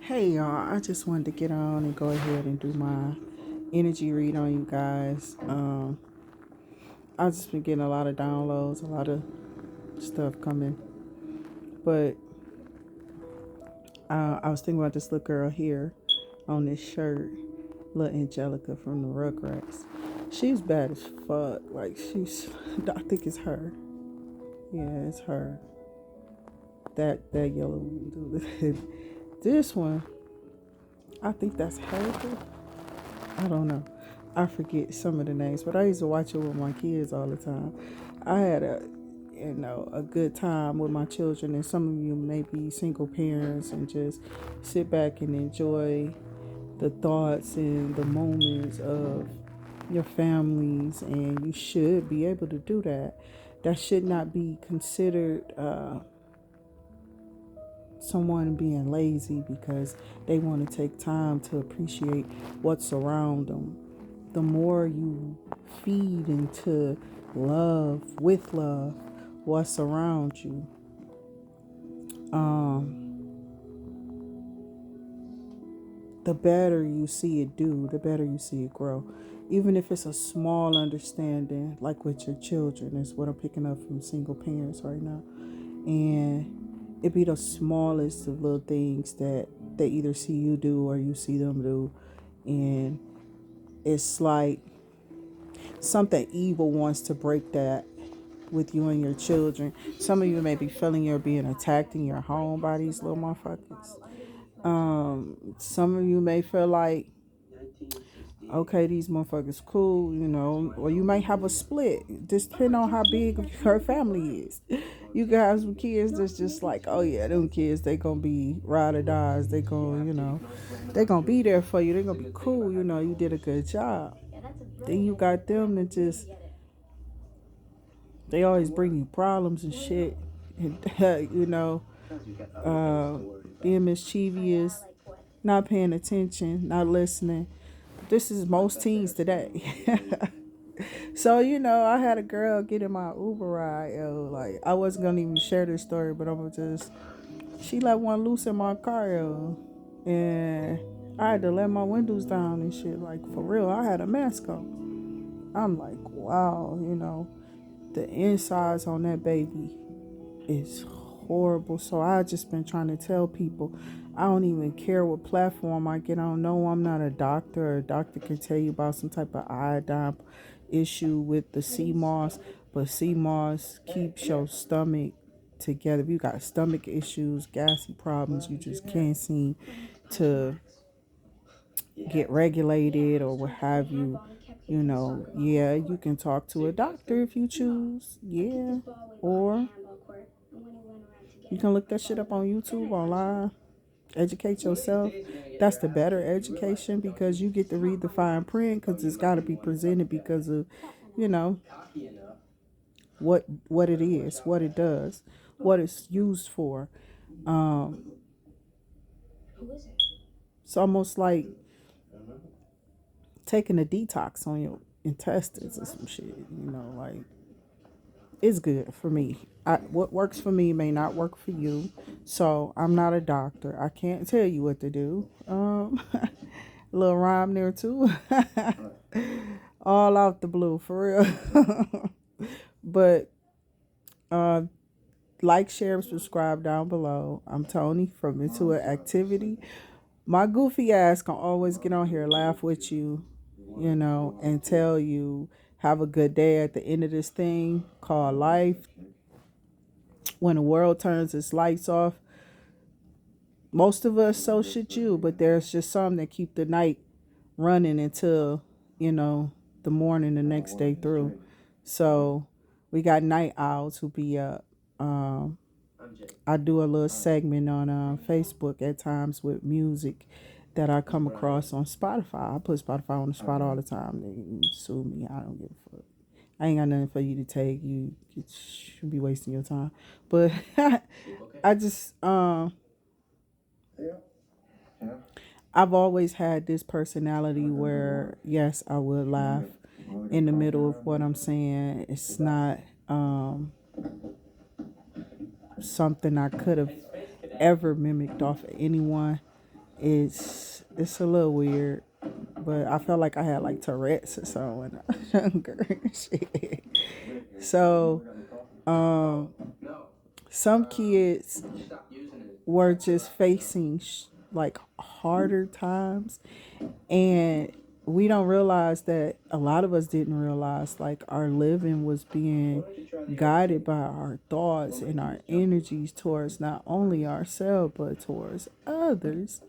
Hey y'all, I just wanted to get on and go ahead and do my energy read on you guys. I've just been getting a lot of downloads, a lot of stuff coming. But I was thinking about this little girl here on this shirt, little Angelica from the Rugrats. She's bad as fuck. Like I think it's her. Yeah, it's her. That yellow. This one, I think that's her. I don't know. I forget some of the names, but I used to watch it with my kids all the time. I had a good time with my children, and some of you may be single parents and just sit back and enjoy the thoughts and the moments of your families, and you should be able to do that. That should not be considered someone being lazy because they want to take time to appreciate what's around them. The more you feed into love, with love, what's around you, um, the better you see it do, the better you see it grow. Even if it's a small understanding, like with your children, is what I'm picking up from single parents right now. And it be the smallest of little things that they either see you do or you see them do. And it's like something evil wants to break that with you and your children. Some of you may be feeling you're being attacked in your home by these little motherfuckers. Some of you may feel like, okay, these motherfuckers cool, or you might have a split. Just depending on how big her family is. You can have some kids that's just like, oh yeah, them kids, they gonna be ride or dies. They gonna, they gonna be there for you. They gonna be cool. You did a good job. Then you got them that just, they always bring you problems and shit. And, uh, being mischievous, not paying attention, not listening. This is most teens today. So, I had a girl get in my Uber ride, yo. Like, I wasn't gonna even share this story, but I'm gonna just, she let one loose in my car, yo. And I had to let my windows down and shit. Like, for real, I had a mask on. I'm like, wow, the insides on that baby is horrible. So I just been trying to tell people I don't even care what platform I get on. No, I'm not a doctor. A doctor can tell you about some type of iodine issue with the sea moss, but sea moss keeps your stomach together. If you got stomach issues, gassy problems, you just can't seem to get regulated or what have you. Yeah, you can talk to a doctor if you choose. Yeah. Or you can look that shit up on YouTube, online, educate yourself. That's the better education because you get to read the fine print because it's got to be presented because of, you know, what it is, what it does, what it's used for. Um, it's almost like taking a detox on your intestines or some shit. Like it's good for me. What works for me may not work for you. So I'm not a doctor. I can't tell you what to do. A little rhyme there too. All out the blue for real. But uh, like, share, and subscribe down below. I'm Tony from Into It Activity. My goofy ass can always get on here, laugh with you, and tell you have a good day at the end of this thing called life. When the world turns its lights off, most of us, so should you, but there's just some that keep the night running until, the morning the next day through. So we got night owls who be up. Um, I do a little segment on Facebook at times with music that I come across on Spotify. I put Spotify on the spot all the time. They can sue me. I don't give a fuck. I ain't got nothing for you to take. You should be wasting your time. But I just I've always had this personality where yes, I would laugh in the middle of what I'm saying. It's not something I could have ever mimicked off of anyone. It's a little weird, but I felt like I had like Tourette's or something when I was younger. Shit. So, um, some kids were just facing like harder times, and we don't realize that a lot of us didn't realize like our living was being guided by our thoughts and our energies towards not only ourselves but towards others.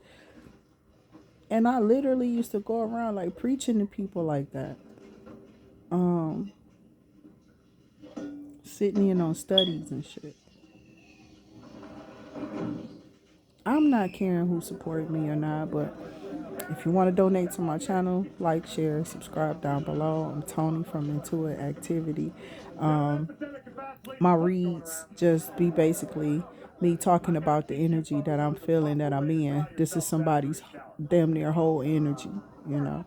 And I literally used to go around like preaching to people like that, um sitting in on studies and shit. I'm not caring who supported me or not, but if you want to donate to my channel, like, share, subscribe down below. I'm Tony from Intuit Activity. Um, my reads just be basically me talking about the energy that I'm feeling that I'm in. This is somebody's damn near whole energy, you know,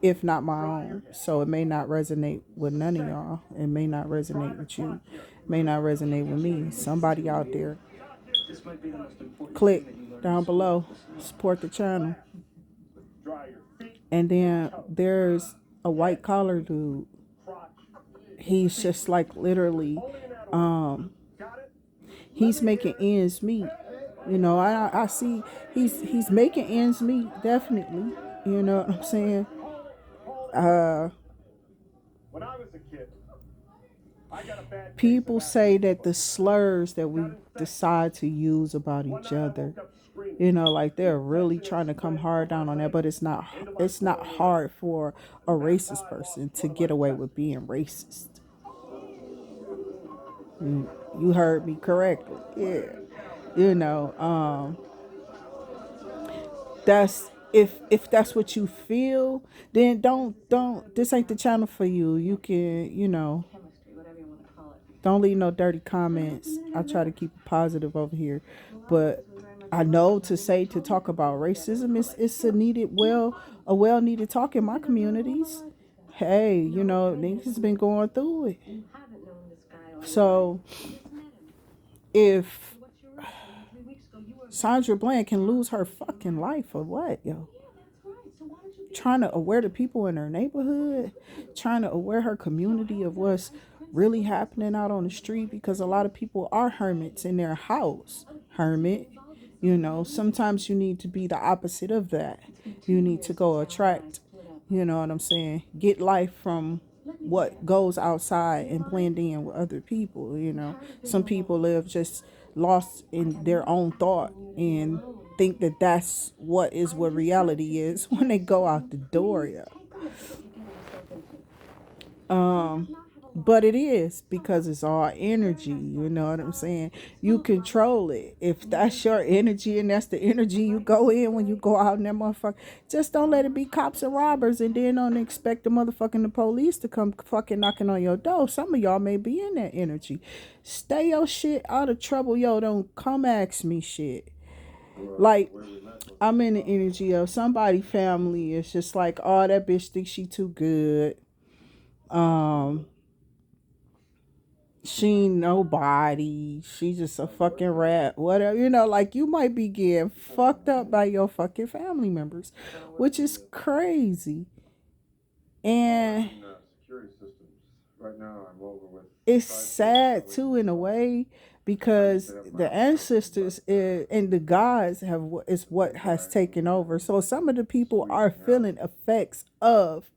if not my own. So it may not resonate with none of y'all. It may not resonate with you. It may not resonate with me. Somebody out there. Click down below. Support the channel. And then there's a white collar dude. He's just like literally, um, he's making ends meet. You know, I see he's making ends meet, definitely. You know what I'm saying? Uh, People say that the slurs that we decide to use about each other, you know, like they're really trying to come hard down on that, but it's not hard for a racist person to get away with being racist. You heard me correctly. Yeah. You know, that's if that's what you feel, then don't this ain't the channel for you. You can, you know, don't leave no dirty comments. I try to keep it positive over here. But I know to talk about racism is it's a well needed talk in my communities. Hey, you know, niggas been going through it. So if Sandra Bland can lose her fucking life for what, yo? Trying to aware the people in her neighborhood, trying to aware her community of what's really happening out on the street, because a lot of people are hermits in their house. Hermit, you know, sometimes you need to be the opposite of that. You need to go attract, you know what I'm saying? Get life from what goes outside and blend in with other people, you know. Some people live just lost in their own thought and think that that's what reality is when they go out the door, yeah. Um, but it is because it's all energy. You know what I'm saying? You control it. If that's your energy and that's the energy you go in when you go out in that motherfucker, just don't let it be cops and robbers, and then don't expect the police to come fucking knocking on your door. Some of y'all may be in that energy. Stay your shit out of trouble, yo. Don't come ask me shit. Like, I'm in the energy of somebody family. It's just like, oh, that bitch thinks she too good. Um, she ain't nobody. She just a fucking rat. Whatever. You know, like you might be getting fucked up by your fucking family members, which is crazy. And it's sad too in a way, because the ancestors and the gods is what has taken over. So some of the people are feeling effects of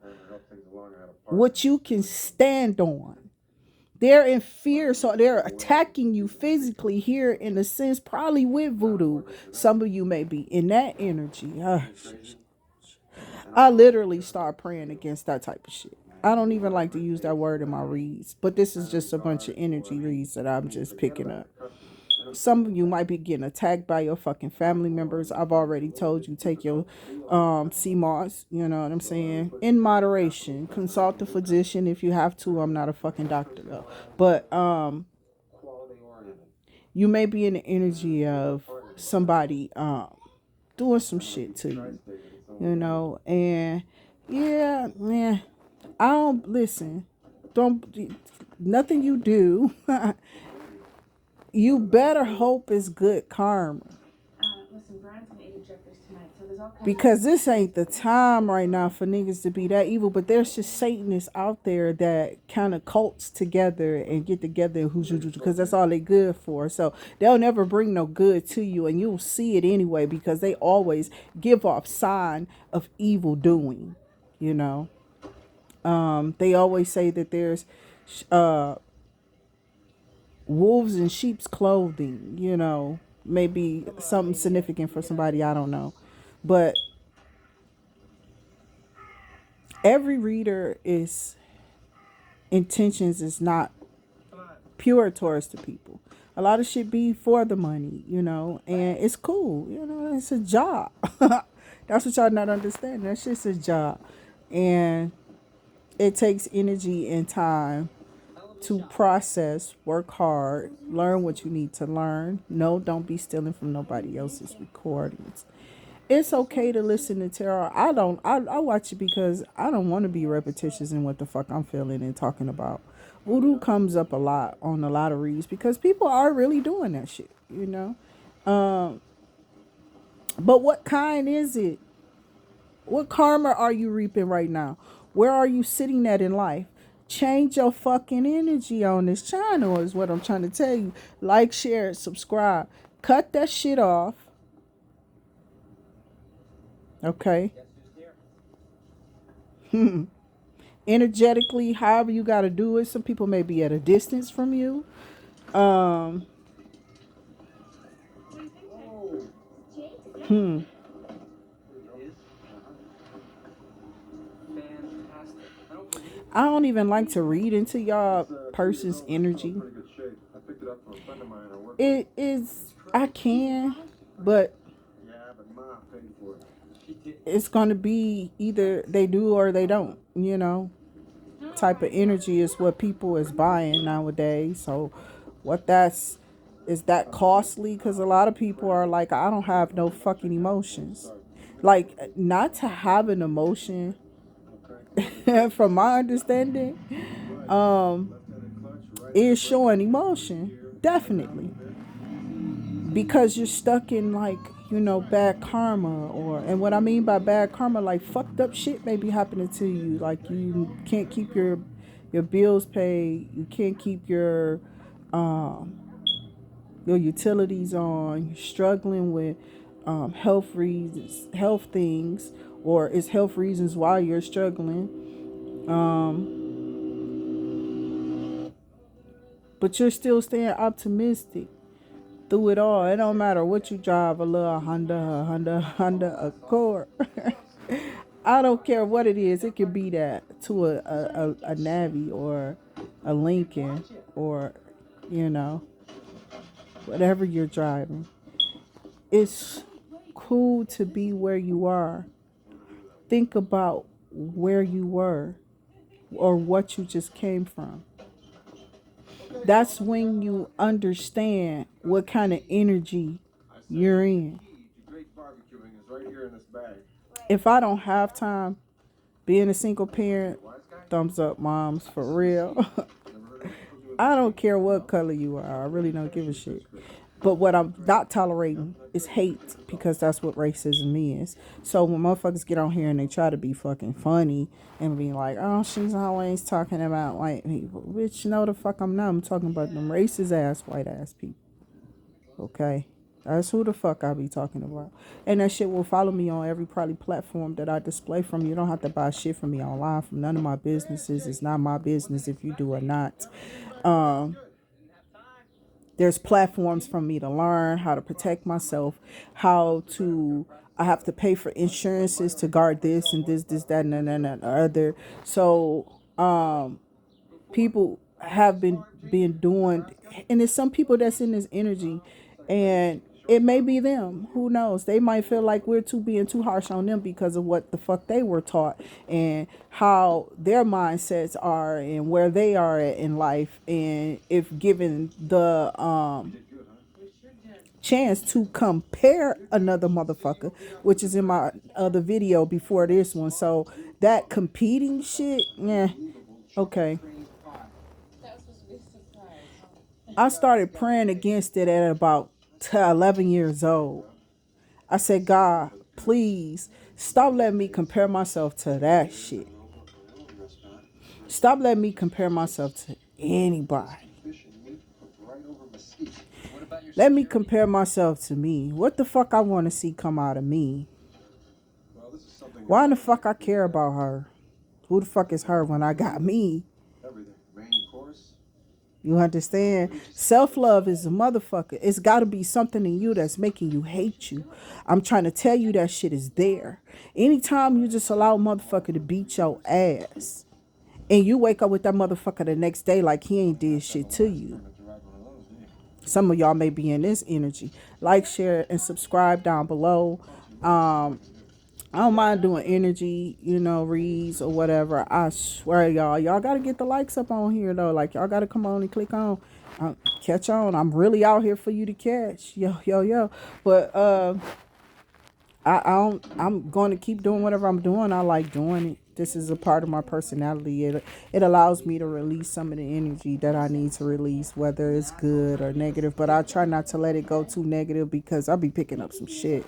what you can stand on. They're in fear, so they're attacking you physically here in a sense, probably with voodoo. Some of you may be in that energy. I literally start praying against that type of shit. I don't even like to use that word in my reads, but this is just a bunch of energy reads that I'm just picking up. Some of you might be getting attacked by your fucking family members. I've already told you, take your CMOS, you know what I'm saying, in moderation. Consult the physician if you have to. I'm not a fucking doctor though. But you may be in the energy of somebody doing some shit to you, you know, and yeah, man, I don't listen. Don't nothing you do. You better hope it's good karma. Because this ain't the time right now for niggas to be that evil, but there's just Satanists out there that kind of cults together and get together and who's because that's all they good for. So they'll never bring no good to you, and you'll see it anyway because they always give off sign of evil doing. You know, they always say that there's uh, wolves in sheep's clothing. You know, maybe something significant for somebody, I don't know, but every reader is intentions is not pure towards the people. A lot of shit be for the money, you know, and it's cool, you know, it's a job. That's what y'all not understand. That shit's a job. And it takes energy and time to process, work hard, learn what you need to learn. No, don't be stealing from nobody else's recordings. It's okay to listen to tarot. I watch it because I don't want to be repetitious in what the fuck I'm feeling and talking about. Voodoo comes up a lot on a lot of reads because people are really doing that shit, you know. But what kind is it? What karma are you reaping right now? Where are you sitting at in life? Change your fucking energy on this channel is what I'm trying to tell you. Like, share, subscribe. Cut that shit off. Okay. Energetically, however you got to do it. Some people may be at a distance from you. Hmm. I don't even like to read into y'all person's energy. It is, I can, but it's going to be either they do or they don't, you know. Type of energy is what people is buying nowadays. So what that's is that costly because a lot of people are like, I don't have no fucking emotions. Like, not to have an emotion from my understanding is showing emotion, definitely, because you're stuck in, like, you know, bad karma. Or, and what I mean by bad karma, like fucked up shit may be happening to you, like you can't keep your bills paid, you can't keep your utilities on, you're struggling with health reasons, health things, or it's health reasons why you're struggling. But you're still staying optimistic through it all. It don't matter what you drive, a little Honda Accord. I don't care what it is. It could be that to a Navy or a Lincoln or, you know, whatever you're driving. It's cool to be where you are. Think about where you were or what you just came from. That's when you understand what kind of energy you're in. If I don't have time being a single parent, thumbs up, moms, for real. I don't care what color you are. I really don't give a shit. But what I'm not tolerating is hate, because that's what racism is. So when motherfuckers get on here and they try to be fucking funny and be like, oh, she's always talking about white people. Bitch, no the fuck I'm not. I'm talking about them racist ass white ass people. Okay? That's who the fuck I be talking about. And that shit will follow me on every probably platform that I display from. You don't have to buy shit from me online from none of my businesses. It's not my business if you do or not. There's platforms for me to learn how to protect myself, how to, I have to pay for insurances to guard this and this, that, and the other. So people have been doing, and there's some people that's in this energy, and it may be them. Who knows? They might feel like we're being too harsh on them because of what the fuck they were taught and how their mindsets are and where they are at in life. And if given the chance to compare another motherfucker, which is in my other video before this one. So that competing shit, yeah, okay. I started praying against it at about 11 years old. I said, God, Please stop letting me compare myself to that shit. Stop letting me compare myself to anybody. Let me compare myself to me. What the fuck I want to see come out of me? Why in the fuck I care about her? Who the fuck is her when I got me? You understand? Self-love is a motherfucker. It's got to be something in you that's making you hate you. I'm trying to tell you that shit is there. Anytime you just allow a motherfucker to beat your ass and you wake up with that motherfucker the next day like he ain't did shit to you. Some of y'all may be in this energy. Like, share, and subscribe down below. I don't mind doing energy, reads or whatever. I swear, y'all got to get the likes up on here, though. Like, y'all got to come on and click on. Catch on. I'm really out here for you to catch. Yo, yo, yo. But I'm going to keep doing whatever I'm doing. I like doing it. This is a part of my personality. It allows me to release some of the energy that I need to release, whether it's good or negative. But I try not to let it go too negative because I'll be picking up some shit.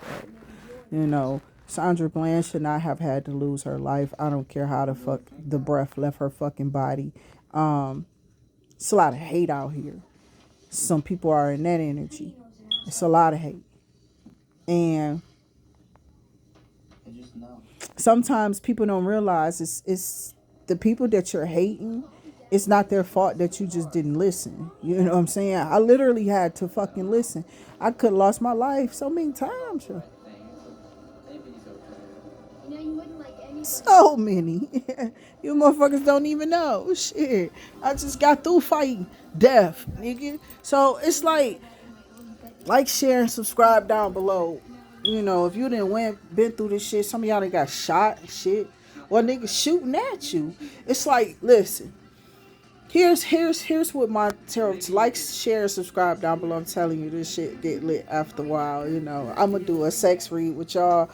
Sandra Bland should not have had to lose her life. I don't care how the fuck the breath left her fucking body. It's a lot of hate out here. Some people are in that energy. It's a lot of hate. And sometimes people don't realize it's the people that you're hating. It's not their fault that you just didn't listen. You know what I'm saying? I literally had to fucking listen. I could have lost my life so many times. So many. You motherfuckers don't even know. Shit. I just got through fighting death, nigga. So it's like, share, and subscribe down below. If you didn't been through this shit, some of y'all done got shot and shit. Or niggas shooting at you. It's like, listen. Here's what my tarot. Like, share, subscribe down below. I'm telling you, this shit get lit after a while. I'm gonna do a sex read with y'all.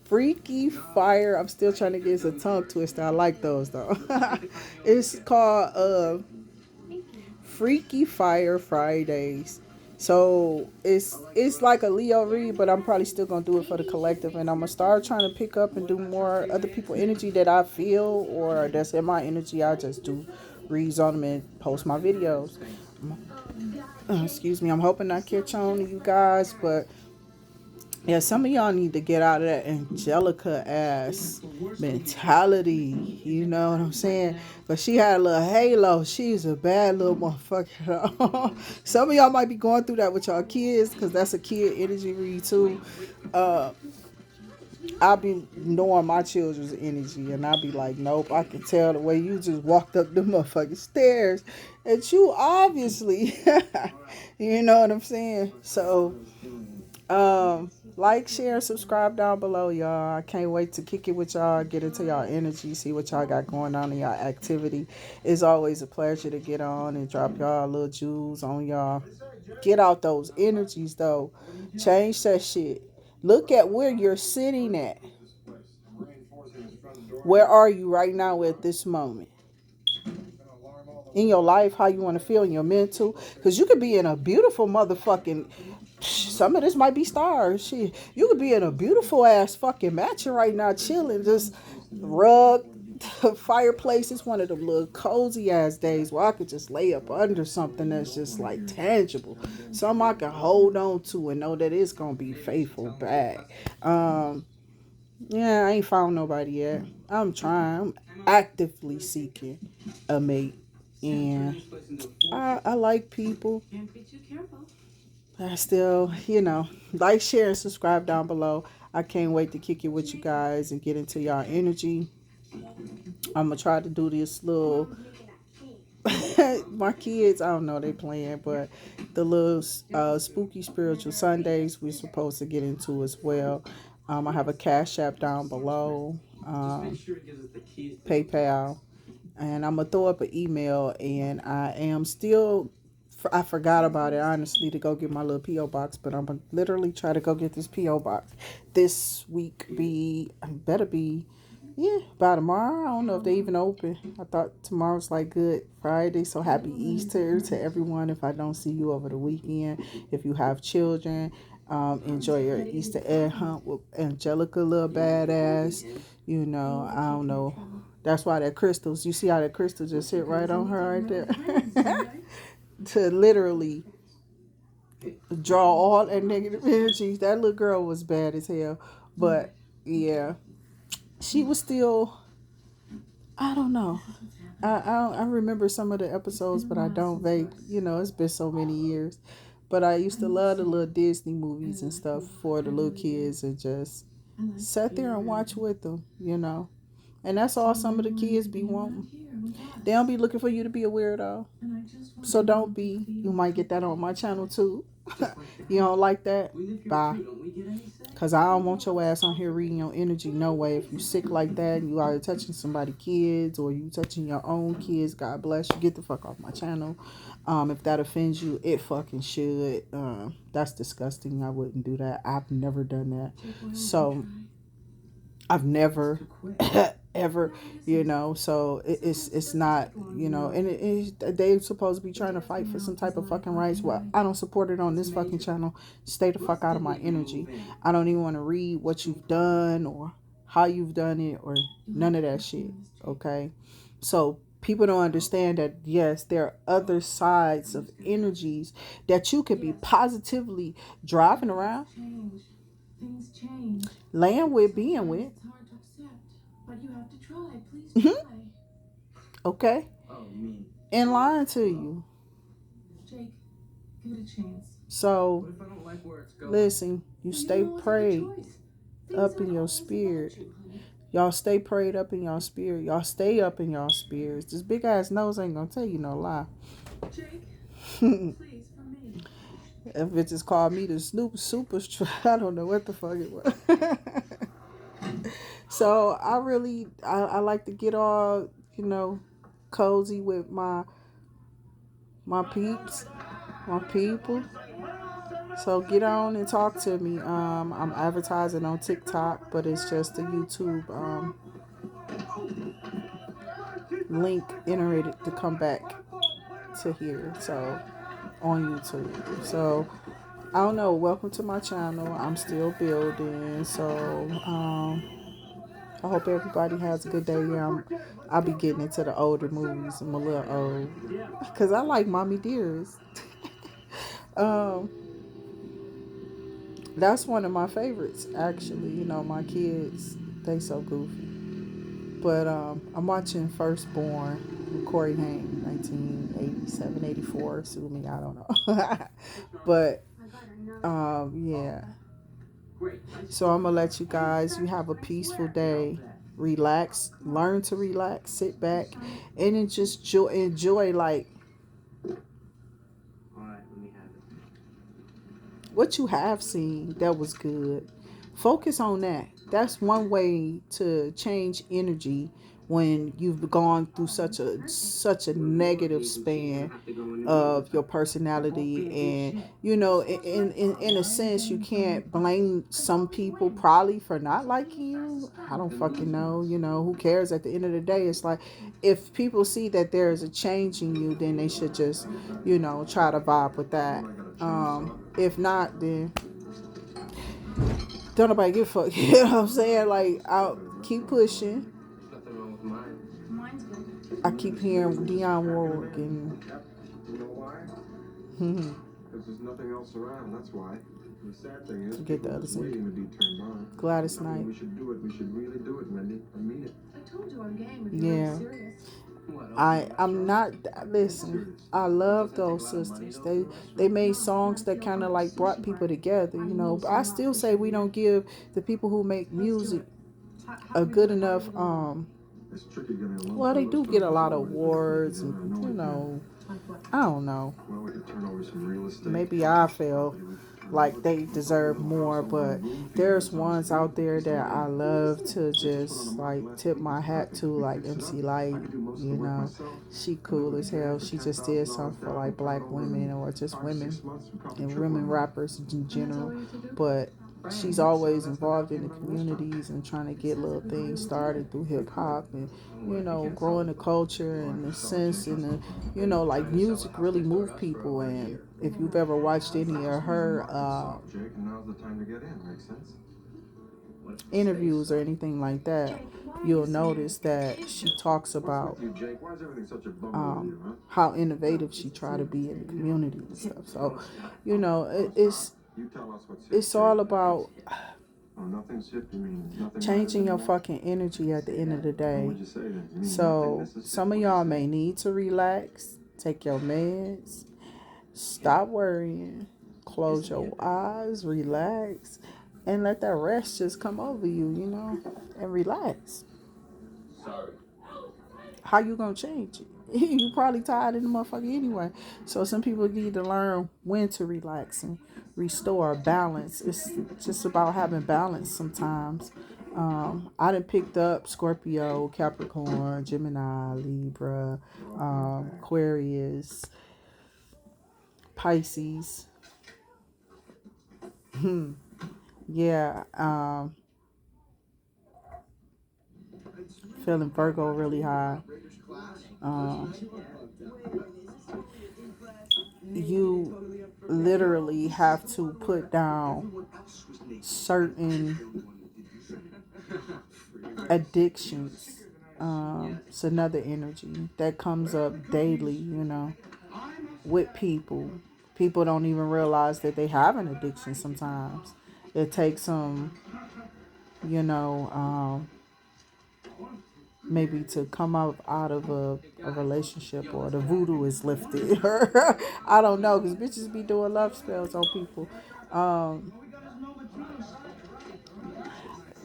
Freaky Fire. I'm still trying to get a tongue twister. I like those though. It's called Freaky Fire Fridays. So it's like a Leo read, but I'm probably still gonna do it for the collective, and I'm gonna start trying to pick up and do more other people energy that I feel or that's in my energy. I just do reads on them and post my videos. Excuse me. I'm hoping I catch on to you guys, but yeah, some of y'all need to get out of that Angelica ass mentality. You know what I'm saying? But she had a little halo. She's a bad little motherfucker. Some of y'all might be going through that with y'all kids because that's a kid energy read too. I'll be knowing my children's energy and I'll be like, nope, I can tell the way you just walked up the motherfucking stairs. And you obviously, you know what I'm saying? So, like, share, subscribe down below, y'all. I can't wait to kick it with y'all, get into y'all energy, see what y'all got going on in y'all activity. It's always a pleasure to get on and drop y'all little jewels on y'all. Get out those energies, though. Change that shit. Look at where you're sitting at. Where are you right now at this moment? In your life, how you want to feel in your mental. Because you could be in a beautiful motherfucking... Some of this might be stars. Shit. You could be in a beautiful ass fucking mansion right now, chilling, just rug, fireplace. It's one of them little cozy ass days where I could just lay up under something that's just like tangible. Something I can hold on to and know that it's gonna be faithful back. Yeah, I ain't found nobody yet. I'm trying. I'm actively seeking a mate. And I like people. I still, like, share, and subscribe down below. I can't wait to kick it with you guys and get into y'all energy. I'm going to try to do this little... My kids, I don't know, they playing, but the little spooky spiritual Sundays we're supposed to get into as well. I have a Cash App down below, PayPal, and I'm going to throw up an email, and I forgot about it, honestly, to go get my little P.O. box, but I'm going to literally try to go get this P.O. box this week. Better be, by tomorrow. I don't know if they even open. I thought tomorrow's like Good Friday, so happy Easter to everyone if I don't see you over the weekend. If you have children, Enjoy your Easter egg hunt with Angelica, little badass. You know, I don't know. That's why that crystals. You see how that crystal just hit right on her right there, to literally draw all that negative energy. That little girl was bad as hell, but yeah, she was still. I don't know. I remember some of the episodes, but I don't vague. You know, it's been so many years. But I used to love the little Disney movies and stuff for the little kids and just sit there and watch with them. You know, and that's all some of the kids be wanting. They don't be looking for you to be a weirdo. So don't be. You might get that on my channel too. You don't like that? Bye. Cause I don't want your ass on here reading your energy. No way. If you sick like that, you are touching somebody's kids or you touching your own kids, God bless you. Get the fuck off my channel. If that offends you, it fucking should. That's disgusting. I wouldn't do that. I've never done that. So I've never ever, you know. So it's not, you know, and they're supposed to be trying to fight for some type of fucking rights. Well, I don't support it on this fucking channel. Stay the fuck out of my energy. I don't even want to read what you've done or how you've done it or none of that shit. Okay, so people don't understand that yes, there are other sides of energies that you could be positively driving around, laying with, being with. Okay, and lying to you. So listen, you stay prayed up in your spirit. Y'all stay prayed up in your spirit. Y'all stay up in your spirits. This big ass nose ain't gonna tell you no lie. If it just called me the Snoop Super, I don't know what the fuck it was. So I really, I like to get all, you know, cozy with my peeps, my people. So get on and talk to me. I'm advertising on TikTok, but it's just a YouTube link iterated to come back to here. So on YouTube. So I don't know. Welcome to my channel. I'm still building. So I hope everybody has a good day. Yeah, I'll be getting into the older movies. I'm a little old because I like Mommy Dearest. um, that's one of my favorites, actually. You know, my kids, they so goofy. But I'm watching Firstborn with Corey Haim, 1987, 84. Sue me, I don't know. But yeah. So I'm gonna let you guys. You have a peaceful day. Relax. Learn to relax. Sit back, and then just enjoy like what you have seen that was good. Focus on that. That's one way to change energy when you've gone through such a negative span of your personality. And you know, in a sense, you can't blame some people probably for not liking you. I don't fucking know. You know, who cares? At the end of the day, it's like if people see that there is a change in you, then they should just, you know, try to vibe with that. If not, then don't nobody give a fuck. You know what I'm saying? Like, I'll keep pushing. I keep hearing Dionne Warwick and because there's nothing else around. That's why. The sad thing is, forget the other singer. Gladys Knight. We should do it. We should really do it, Wendy. I mean it. I told you I'm game. Yeah. I'm not. Listen, I love those sisters. They made songs that kind of like brought people together, you know. But I still say we don't give the people who make music a good enough. Well, they do get a lot of awards, and you know, I don't know. Maybe I feel like they deserve more, but there's ones out there that I love to just like tip my hat to, like MC Light. You know, she cool as hell. She just did something for like black women or just women and women rappers in general. But she's always involved in the communities and trying to get little things started through hip hop and growing the culture and the sense and the like music really move people. And if you've ever watched any of her interviews or anything like that, you'll notice that she talks about how innovative she tried to be in the community and stuff. So, it's all about changing your fucking energy at the end of the day. So some of y'all may need to relax, take your meds, stop worrying, close your eyes, relax, and let that rest just come over you, and relax. How you gonna change it? You probably tired of the motherfucker anyway. So some people need to learn when to relax and restore balance. It's just about having balance sometimes. I done picked up Scorpio, Capricorn, Gemini, Libra, Aquarius, Pisces. Yeah, feeling Virgo really high. Um, you literally have to put down certain addictions. It's another energy that comes up daily, with people. People don't even realize that they have an addiction sometimes. It takes some, you know, maybe to come out of a relationship, or the voodoo is lifted. I don't know, because bitches be doing love spells on people. Um,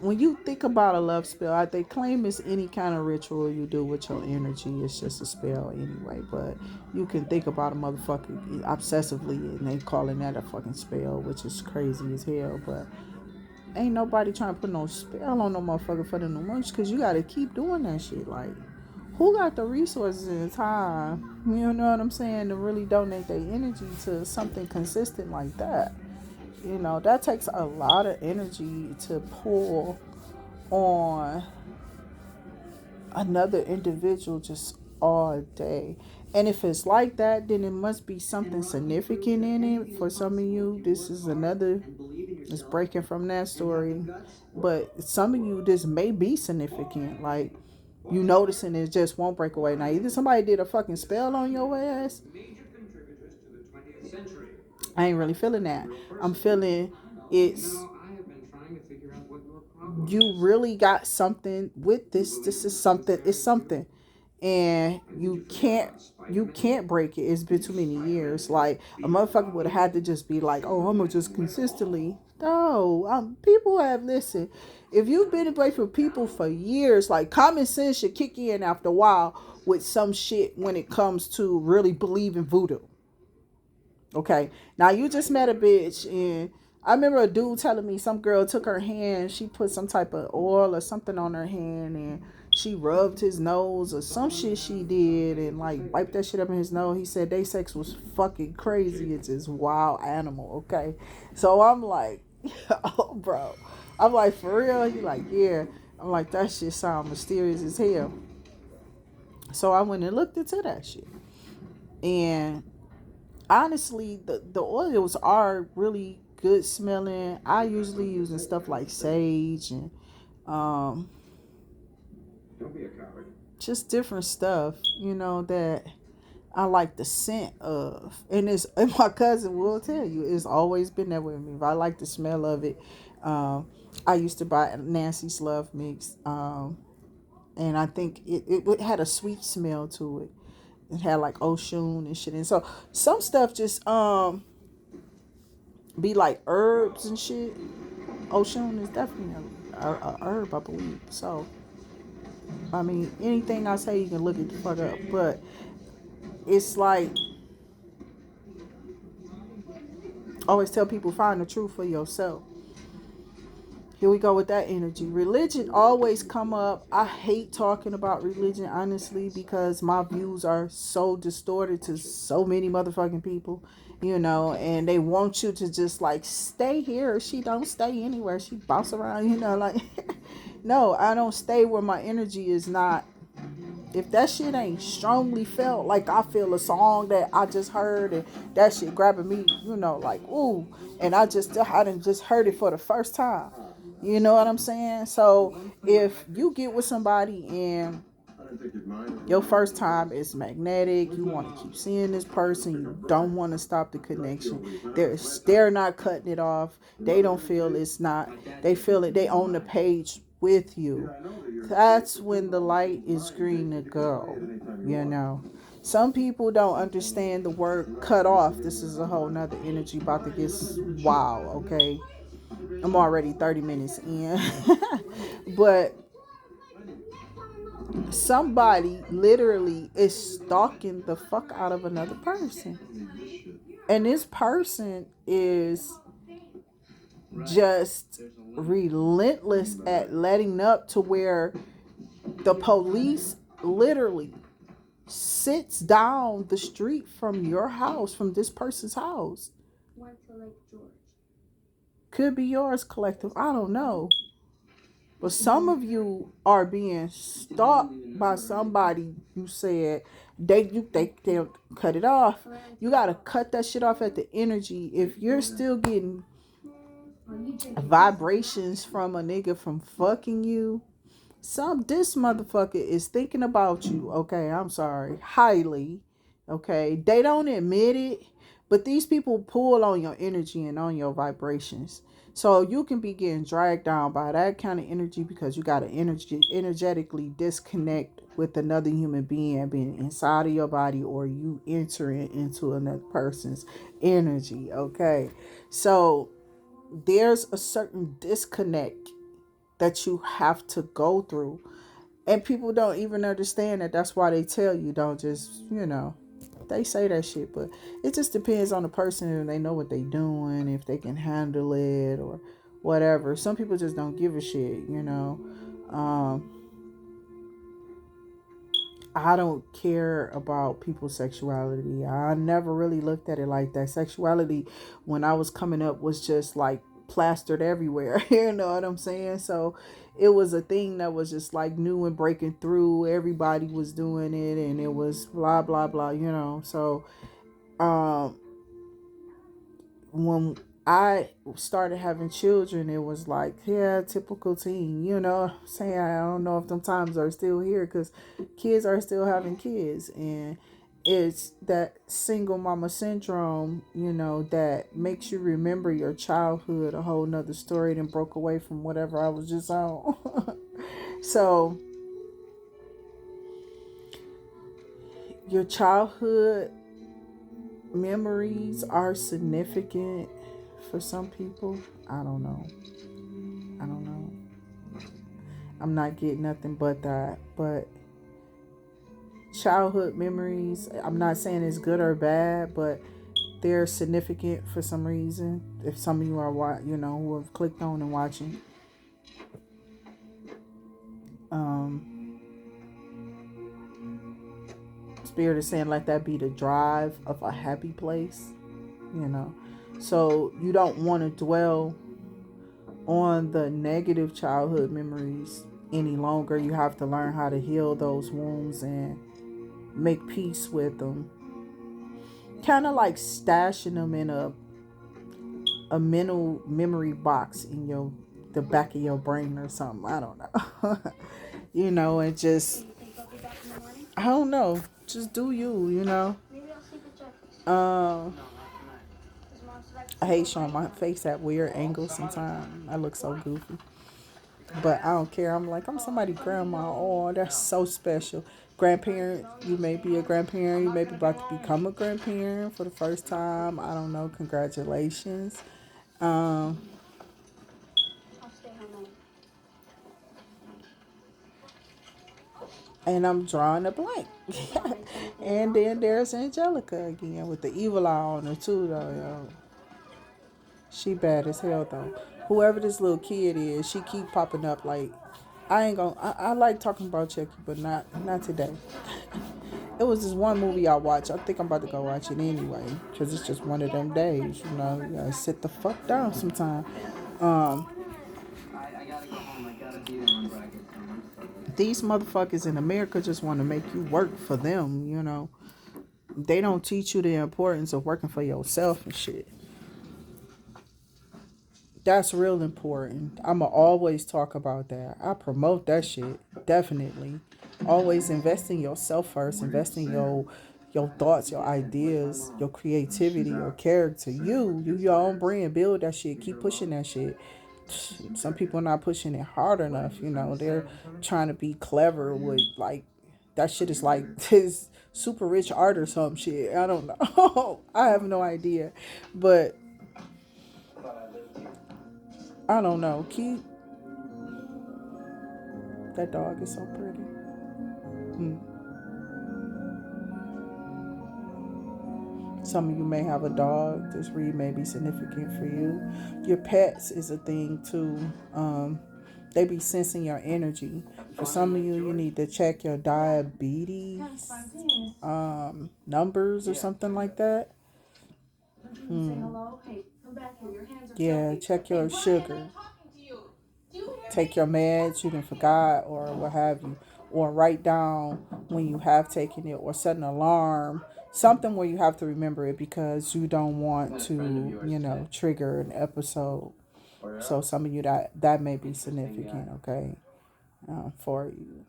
when you think about a love spell, they claim it's any kind of ritual you do with your energy. It's just a spell anyway. But you can think about a motherfucker obsessively, and they calling that a fucking spell, which is crazy as hell. But ain't nobody trying to put no spell on no motherfucker for the new months, because you got to keep doing that shit. Like, who got the resources and the time, you know what I'm saying, to really donate their energy to something consistent like that? That takes a lot of energy to pull on another individual just all day. And if it's like that, then it must be something significant in it. For some of you, this is another, it's breaking from that story. But some of you, this may be significant. Like, you noticing it just won't break away. Now, either somebody did a fucking spell on your ass. I ain't really feeling that. I'm feeling it's, you really got something with this. This is something. It's something, and you can't break it. It's been too many years. Like, a motherfucker would have had to just be like, oh, I'm gonna just consistently. No, people have listened. If you've been away from people for years, like, common sense should kick in after a while with some shit when it comes to really believing voodoo. Okay, now you just met a bitch, and I remember a dude telling me some girl took her hand, she put some type of oil or something on her hand, and she rubbed his nose or some shit she did, and like wiped that shit up in his nose. He said they sex was fucking crazy. It's this wild animal. Okay, so I'm like, oh, bro, I'm like, for real? He like, yeah. I'm like, that shit sound mysterious as hell. So I went and looked into that shit, and honestly, the oils are really good smelling. I usually using stuff like sage and um just different stuff, that I like the scent of. And my cousin will tell you, it's always been there with me. If I like the smell of it, I used to buy Nancy's Love Mix, and I think it had a sweet smell to it. It had like Oshun and shit. And so some stuff just be like herbs and shit. Oshun is definitely a herb, I believe. So, I mean, anything I say, you can look it the fuck up. But it's like, always tell people, find the truth for yourself. Here we go with that energy. Religion always come up. I hate talking about religion, honestly, because my views are so distorted to so many motherfucking people, and they want you to just like stay here. She don't stay anywhere. She bounce around, like no, I don't stay where my energy is not. If that shit ain't strongly felt, like I feel a song that I just heard and that shit grabbing me, like ooh, and I didn't just heard it for the first time. You know what I'm saying? So if you get with somebody and your first time is magnetic, you want to keep seeing this person, you don't want to stop the connection. They're not cutting it off. They don't feel it's not. They feel it. They own the page with you. That's when the light is green to go. Some people don't understand the word cut off. This is a whole nother energy about to get wow. Okay, I'm already 30 minutes in. But somebody literally is stalking the fuck out of another person. And this person is just relentless at letting up to where the police literally sits down the street from your house, from this person's house. Could be yours, collective. I don't know. But some of you are being stalked by somebody. You said they cut it off. You gotta cut that shit off at the energy. If you're still getting vibrations from a nigga from fucking you, this motherfucker is thinking about you. Okay, I'm sorry, highly. Okay, they don't admit it, but these people pull on your energy and on your vibrations. So you can be getting dragged down by that kind of energy because you got to energetically disconnect with another human being being inside of your body, or you entering into another person's energy. Okay, so there's a certain disconnect that you have to go through, and people don't even understand that. That's why they tell you don't just, they say that shit, but it just depends on the person and they know what they doing, if they can handle it or whatever. Some people just don't give a shit. I don't care about people's sexuality. I never really looked at it like that. Sexuality when I was coming up was just like plastered everywhere. You know what I'm saying? So it was a thing that was just like new and breaking through. Everybody was doing it and it was blah blah blah, So when I started having children, it was like, yeah, typical teen, saying. I don't know if them times are still here because kids are still having kids. And it's that single mama syndrome, that makes you remember your childhood, a whole nother story, and broke away from whatever I was just on. So your childhood memories are significant for some people. I don't know. I'm not getting nothing but that. But childhood memories, I'm not saying it's good or bad, but they're significant for some reason. If some of you are, who have clicked on and watching. Spirit is saying like that be the drive of a happy place, So you don't want to dwell on the negative childhood memories any longer. You have to learn how to heal those wounds and make peace with them. Kind of like stashing them in a mental memory box in the back of your brain or something. I don't know. And just, I don't know. Just do you. I hate showing my face at weird angles sometimes. I look so goofy. But I don't care. I'm like, I'm somebody's grandma. Oh, that's so special. Grandparent, you may be a grandparent. You may be about to become a grandparent for the first time. I don't know. Congratulations. And I'm drawing a blank. And then there's Angelica again with the evil eye on her too, though. She bad as hell though. Whoever this little kid is, she keep popping up. Like, I ain't gonna. I like talking about Chucky, but not today. It was this one movie I watched. I think I'm about to go watch it anyway, because it's just one of them days. You gotta sit the fuck down sometime. Um, these motherfuckers in America just want to make you work for them. They don't teach you the importance of working for yourself and shit. That's real important. I'ma always talk about that. I promote that shit. Definitely. Always invest in yourself first. Invest in your thoughts, your ideas, your creativity, your character. You your own brand. Build that shit. Keep pushing that shit. Some people are not pushing it hard enough. They're trying to be clever with like that shit is like this super rich art or some shit. I don't know. I have no idea. But I don't know. That dog is so pretty. Mm. Some of you may have a dog. This read may be significant for you. Your pets is a thing too. They be sensing your energy. For some of you, you need to check your diabetes numbers or something like that. Mm. Yeah, check your sugar. Take your meds you didn't forgot or what have you, or write down when you have taken it, or set an alarm, something where you have to remember it because you don't want to trigger an episode. So some of you that may be significant, okay, for you.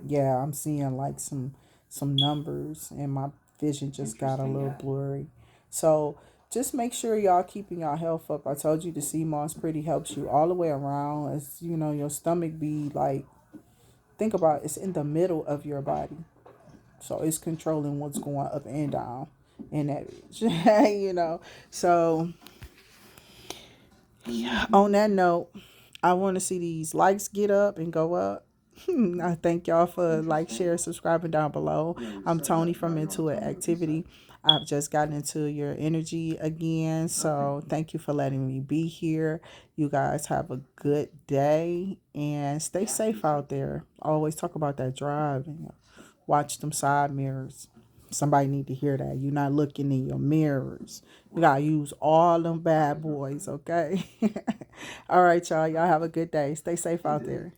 Yeah, I'm seeing like some numbers and my vision just got a little blurry. So just make sure y'all keeping y'all health up. I told you the sea moss pretty helps you all the way around. As your stomach be like, think about it, it's in the middle of your body. So it's controlling what's going up and down in that bitch. So on that note, I want to see these likes get up and go up. I thank y'all for like, share, subscribing down below. I'm Tony from Intuit Activity. I've just gotten into your energy again. So thank you for letting me be here. You guys have a good day and stay safe out there. Always talk about that drive and watch them side mirrors. Somebody need to hear that. You're not looking in your mirrors. You gotta use all them bad boys, okay? All right, y'all. Y'all have a good day. Stay safe out there.